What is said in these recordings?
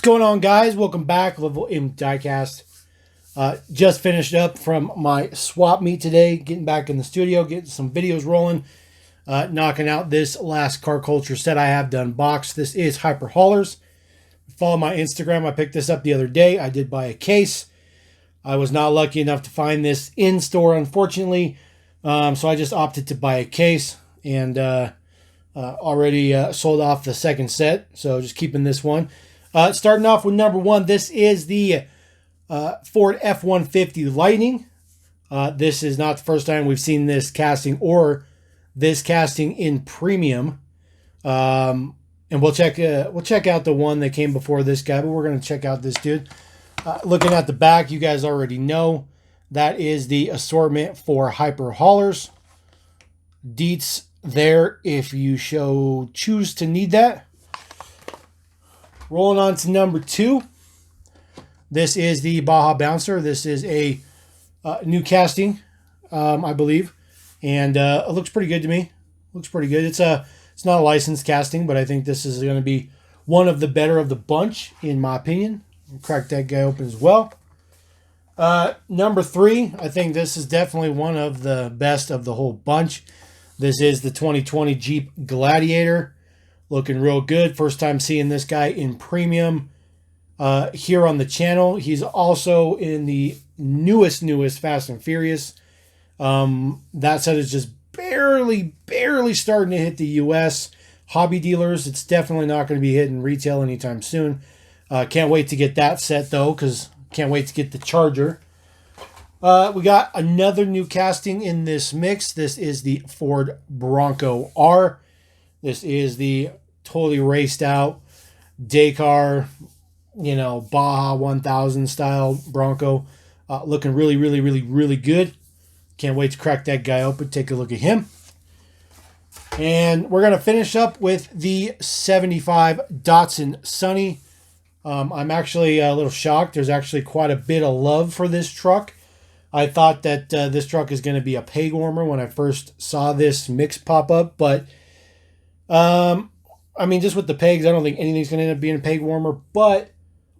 What's going on, guys? Welcome back. Level M Diecast. Just finished up from my swap meet today. Getting back in the studio, getting some videos rolling. Knocking out this last car culture set I have done box. This is Hyper Haulers. Follow my Instagram. I picked this up the other day. I did buy a case. I was not lucky enough to find this in store, unfortunately. So I just opted to buy a case and already sold off the second set. So just keeping this one. Starting off with number one, this is the Ford F-150 Lightning. This is not the first time we've seen this casting or this casting in premium. And we'll check out the one that came before this guy, but we're going to check out this dude. Looking at the back, you guys already know that is the assortment for Hyper Haulers. Deets there if you choose to need that. Rolling on to number two. This is the Baja Bouncer. This is a new casting, I believe. And it looks pretty good to me. Looks pretty good. It's not a licensed casting, but I think this is going to be one of the better of the bunch, in my opinion. I'll crack that guy open as well. Number three, I think this is definitely one of the best of the whole bunch. This is the 2020 Jeep Gladiator. Looking real good. First time seeing this guy in premium here on the channel. He's also in the newest Fast and Furious. That set is just barely starting to hit the U.S. hobby dealers. It's definitely not going to be hitting retail anytime soon. Can't wait to get that set, though, because can't wait to get the Charger. We got another new casting in this mix. This is the Ford Bronco R. This is the totally raced out Dakar, Baja 1000 style Bronco. Looking really good. Can't wait to crack that guy open. Take a look at him. And we're going to finish up with the 75 Datsun Sunny. I'm actually a little shocked. There's actually quite a bit of love for this truck. I thought that this truck is going to be a peg warmer when I first saw this mix pop up, but just with the pegs, I don't think anything's going to end up being a peg warmer, but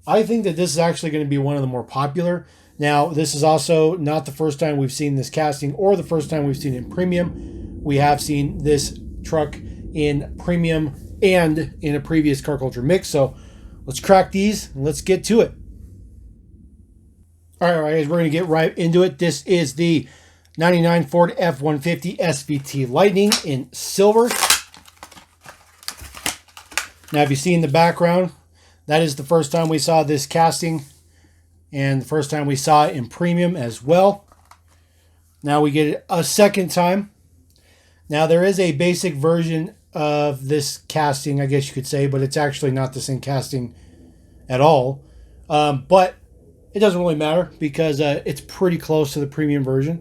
I think that this is actually going to be one of the more popular. Now, this is also not the first time we've seen this casting or the first time we've seen it in premium. We have seen this truck in premium and in a previous car culture mix, so let's crack these and let's get to it. All right, guys, we're going to get right into it. This is the 99 Ford F-150 SVT Lightning in silver. Now, if you see in the background, that is the first time we saw this casting and the first time we saw it in premium as well. Now we get it a second time. Now, there is a basic version of this casting, I guess you could say, but it's actually not the same casting at all. But it doesn't really matter because it's pretty close to the premium version.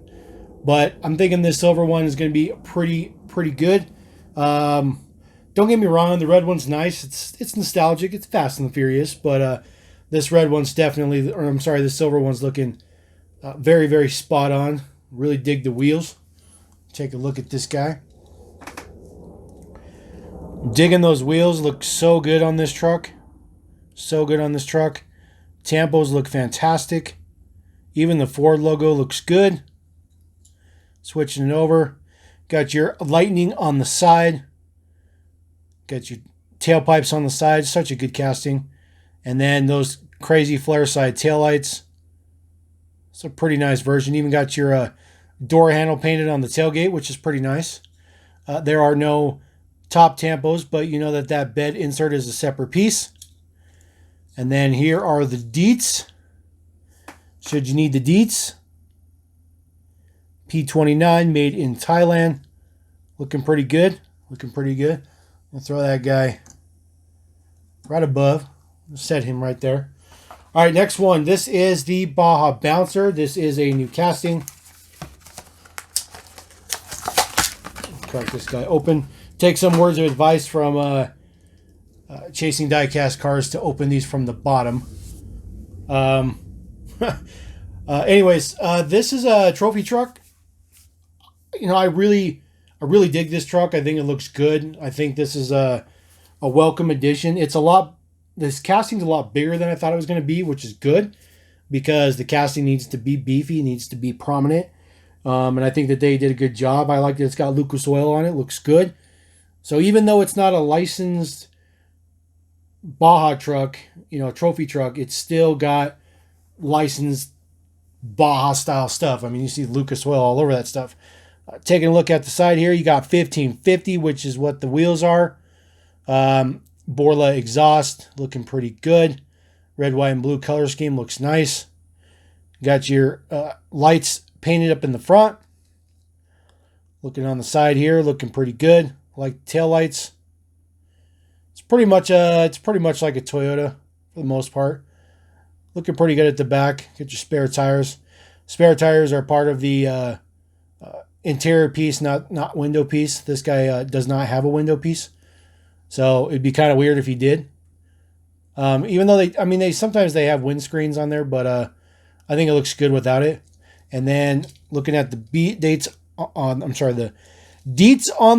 But I'm thinking this silver one is going to be pretty good. Don't get me wrong, the red one's nice. It's nostalgic. It's Fast and the Furious, but this red one's definitely, or I'm sorry, the silver one's looking very spot on. Really dig the wheels. Take a look at this guy. Digging those wheels. Look so good on this truck. So good on this truck. Tampos look fantastic. Even the Ford logo looks good. Switching it over. Got your lightning on the side. Got your tailpipes on the side. Such a good casting. And then those crazy flare side taillights. It's a pretty nice version. Even got your door handle painted on the tailgate, which is pretty nice. There are no top tampos, but you know that bed insert is a separate piece. And then here are the deets. Should you need the deets. P29 made in Thailand. Looking pretty good. I'll throw that guy right above. Set him right there. All right, next one. This is the Baja Bouncer. This is a new casting. Crack this guy open. Take some words of advice from chasing diecast cars to open these from the bottom. Anyways, this is a trophy truck. I really dig this truck. I think it looks good. I think this is a welcome addition. It's a lot this casting's a lot bigger than I thought it was going to be, which is good because the casting needs to be beefy, needs to be prominent. And I think that they did a good job. I like that it's got Lucas Oil on it. Looks good. So even though it's not a licensed Baja truck, trophy truck, it's still got licensed Baja style stuff. I mean, you see Lucas Oil all over that stuff. Taking a look at the side here, you got 1550, which is what the wheels are. Borla exhaust, looking pretty good. Red, white, and blue color scheme looks nice. Got your lights painted up in the front. Looking on the side here, looking pretty good. Like tail lights. It's pretty much like a Toyota for the most part. Looking pretty good at the back. Get your spare tires. Spare tires are part of the interior piece, not window piece. This guy does not have a window piece, so it'd be kind of weird if he did. Even though they sometimes they have windscreens on there, but I think it looks good without it. And then looking at the deets on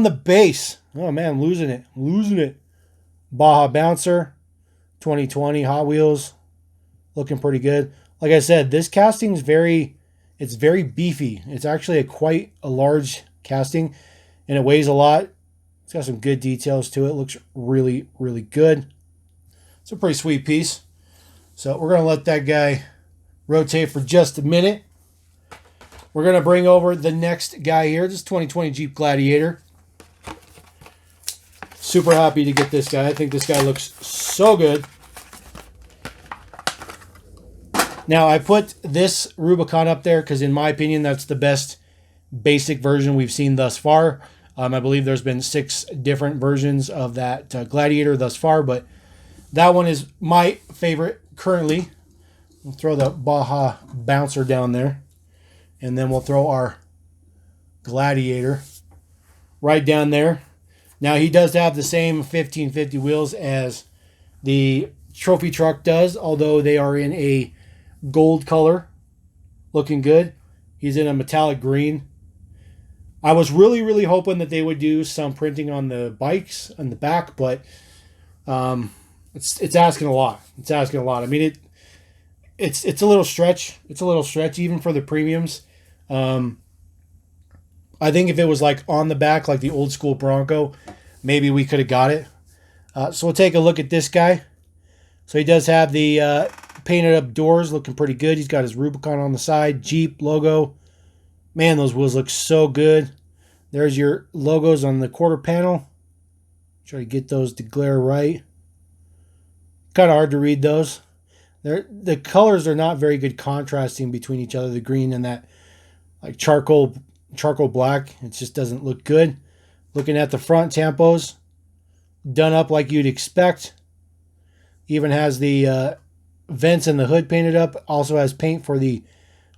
the base. Oh man, I'm losing it. Baja Bouncer, 2020 Hot Wheels, looking pretty good. Like I said, this casting is very beefy. It's actually quite a large casting, and it weighs a lot. It's got some good details to it. Looks really, really good. It's a pretty sweet piece. So we're going to let that guy rotate for just a minute. We're going to bring over the next guy here. This is 2020 Jeep Gladiator. Super happy to get this guy. I think this guy looks so good. Now, I put this Rubicon up there because, in my opinion, that's the best basic version we've seen thus far. I believe there's been 6 different versions of that Gladiator thus far, but that one is my favorite currently. We'll throw the Baja Bouncer down there, and then we'll throw our Gladiator right down there. Now, he does have the same 1550 wheels as the trophy truck does, although they are in a gold color, looking good. He's in a metallic green. I was really, really hoping that they would do some printing on the bikes on the back, but it's asking a lot. It's asking a lot. I mean, it's a little stretch. It's a little stretch even for the premiums. I think if it was like on the back, like the old school Bronco, maybe we could have got it. So we'll take a look at this guy. So he does have the painted up doors, looking pretty good. He's got his Rubicon on the side, Jeep logo. Man, those wheels look so good. There's your logos on the quarter panel. Try to get those to glare right. Kind of hard to read those. The colors are not very good contrasting between each other. The green and that like charcoal black. It just doesn't look good. Looking at the front tampos, done up like you'd expect. Even has the vents and the hood painted up. Also has paint for the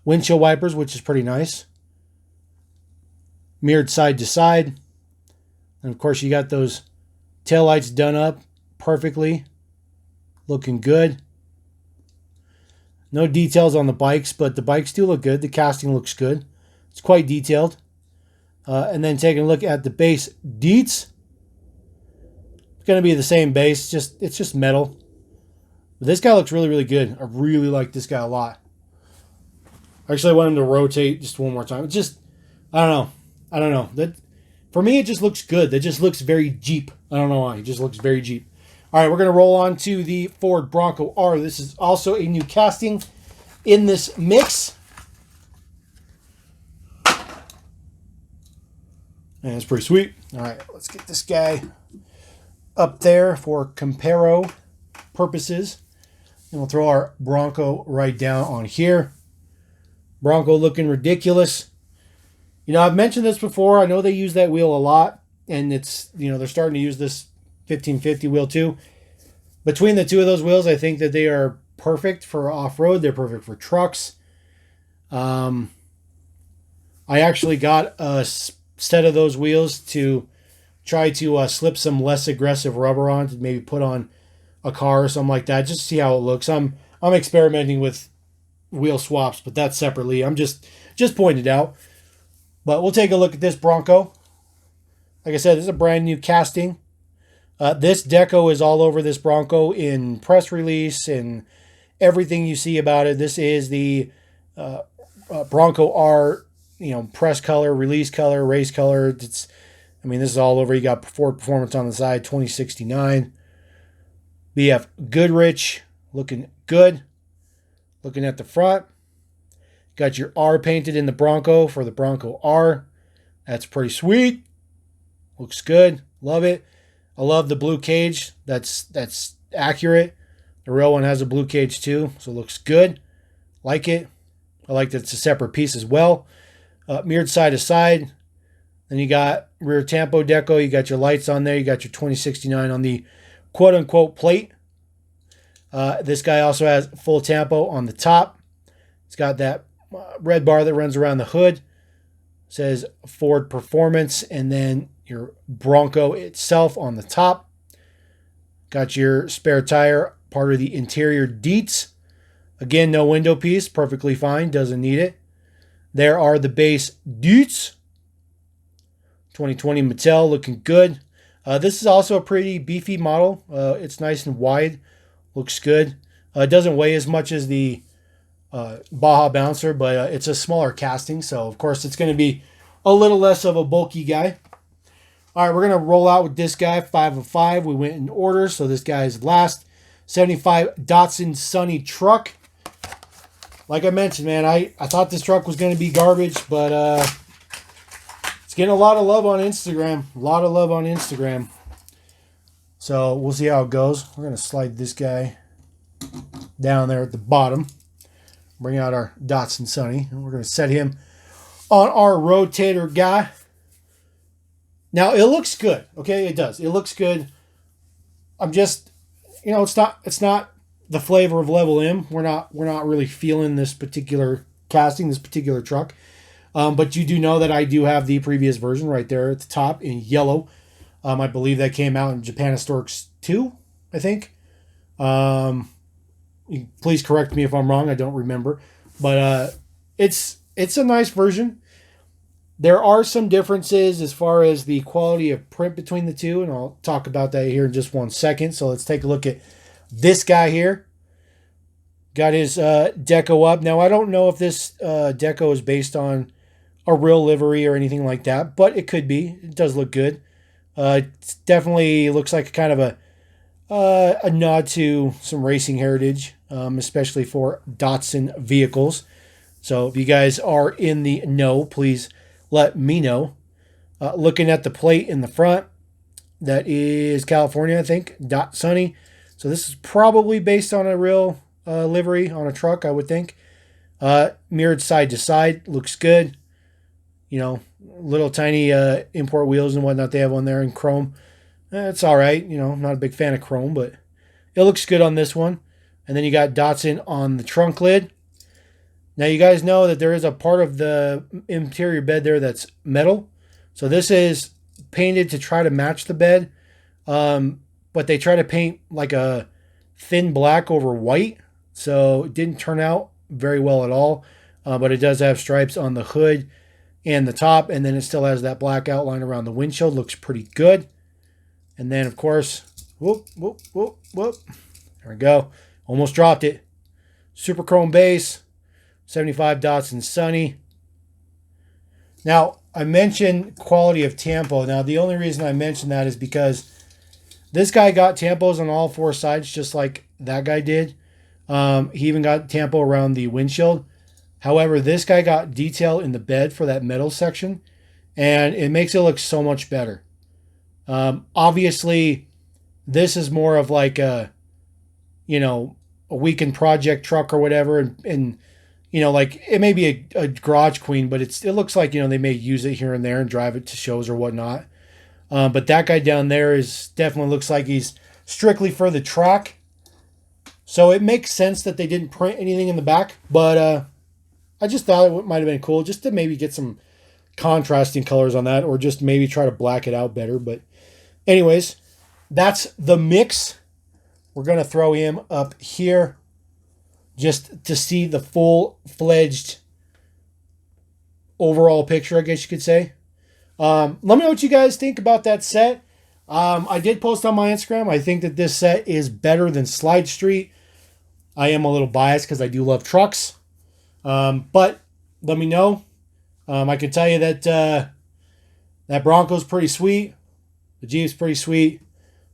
windshield wipers, which is pretty nice. Mirrored side to side. And of course you got those taillights done up perfectly. Looking good. No details on the bikes, but the bikes do look good. The casting looks good. It's quite detailed. And then taking a look at the base deets. It's going to be the same base. It's just metal. But this guy looks really, really good. I really like this guy a lot. Actually, I want him to rotate just one more time. It's just, I don't know. That, for me, it just looks good. It just looks very Jeep. I don't know why. It just looks very Jeep. All right, we're going to roll on to the Ford Bronco R. This is also a new casting in this mix. And it's pretty sweet. All right, let's get this guy up there for comparo purposes. And we'll throw our Bronco right down on here. Bronco looking ridiculous. You know, I've mentioned this before. I know they use that wheel a lot. And it's, they're starting to use this 1550 wheel too. Between the two of those wheels, I think that they are perfect for off-road. They're perfect for trucks. I actually got a set of those wheels to try to slip some less aggressive rubber on to maybe put on a car or something like that, just to see how it looks. I'm experimenting with wheel swaps, but that's separately. I'm just pointing it out. But we'll take a look at this Bronco. Like I said, this is a brand new casting. This deco is all over this Bronco in press release and everything you see about it. This is the Bronco R, press color, release color, race color. This is all over. You got Ford Performance on the side, 2069. BF Goodrich, looking good. Looking at the front, got your R painted in the Bronco for the Bronco R. That's pretty sweet. Looks good. Love it. I love the blue cage. That's accurate. The real one has a blue cage too, so it looks good. Like it. I like that it's a separate piece as well. Mirrored side to side. Then you got rear tampo deco. You got your lights on there. You got your 2069 on the quote-unquote plate. This guy also has full tampo on the top. It's got that red bar that runs around the hood. It says Ford Performance, and then your Bronco itself on the top. Got your spare tire, part of the interior deets. Again, no window piece, perfectly fine, doesn't need it. There are the base deets. 2020 Mattel, looking good. This is also a pretty beefy model. It's nice and wide, looks good. It doesn't weigh as much as the Baja Bouncer, but it's a smaller casting, so of course it's going to be a little less of a bulky guy. All right, we're going to roll out with this guy, 5 of 5. We went in order, so this guy is last. 75 Datsun Sunny truck. Like I mentioned, man, I thought this truck was going to be garbage, but it's getting a lot of love on Instagram. A lot of love on Instagram. So we'll see how it goes. We're going to slide this guy down there at the bottom. Bring out our Datsun Sunny, and we're going to set him on our rotator guy. Now, it looks good. Okay, it does. It looks good. I'm just, it's not the flavor of Level M. We're not really feeling this particular casting, this particular truck. But you do know that I do have the previous version right there at the top in yellow. I believe that came out in Japan Historics 2, I think. Please correct me if I'm wrong. I don't remember. But it's a nice version. There are some differences as far as the quality of print between the two, and I'll talk about that here in just 1 second. So let's take a look at this guy here. Got his deco up. Now, I don't know if this deco is based on a real livery or anything like that, but it could be. It does look good. It definitely looks like kind of a nod to some racing heritage, especially for Datsun vehicles. So if you guys are in the know, please let me know. Looking at the plate in the front, that is California, I think, Datsun Sunny. So this is probably based on a real livery on a truck, I would think. Mirrored side to side, looks good. Little tiny import wheels and whatnot they have on there in chrome. It's all right. I'm not a big fan of chrome, but it looks good on this one. And then you got Datsun on the trunk lid. Now, you guys know that there is a part of the interior bed there that's metal. So this is painted to try to match the bed. But they try to paint like a thin black over white. So it didn't turn out very well at all. But it does have stripes on the hood and the top. And then it still has that black outline around the windshield. Looks pretty good. And then, of course, whoop. There we go. Almost dropped it. Super chrome base. 75 Datsun Sunny. Now, I mentioned quality of tampo. Now, the only reason I mentioned that is because this guy got tampos on all 4 sides, just like that guy did. He even got tampo around the windshield. However, this guy got detail in the bed for that metal section, and it makes it look so much better. Obviously, this is more of like a weekend project truck or whatever, and like it may be a garage queen, but it looks like, they may use it here and there and drive it to shows or whatnot. But that guy down there definitely looks like he's strictly for the track. So it makes sense that they didn't print anything in the back, but I just thought it might have been cool just to maybe get some contrasting colors on that, or just maybe try to black it out better. But anyways, that's the mix. We're going to throw him up here just to see the full-fledged overall picture, I guess you could say. Let me know what you guys think about that set. I did post on my Instagram. I think that this set is better than Slide Street. I am a little biased because I do love trucks. But let me know. I can tell you that that Bronco's pretty sweet. The Jeep's pretty sweet.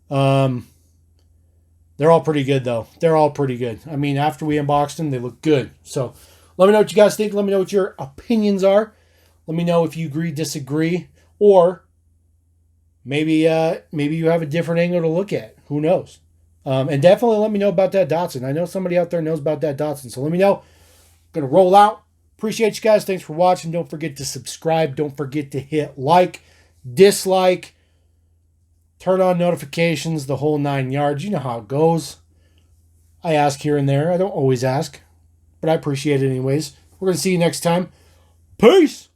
They're all pretty good, though. They're all pretty good. I mean, after we unboxed them, they look good. So let me know what you guys think. Let me know what your opinions are. Let me know if you agree, disagree, or maybe you have a different angle to look at. Who knows? And definitely let me know about that Datsun. I know somebody out there knows about that Datsun. So let me know. I'm going to roll out. Appreciate you guys. Thanks for watching. Don't forget to subscribe. Don't forget to hit like, dislike, turn on notifications, the whole 9 yards. You know how it goes. I ask here and there. I don't always ask, but I appreciate it anyways. We're going to see you next time. Peace!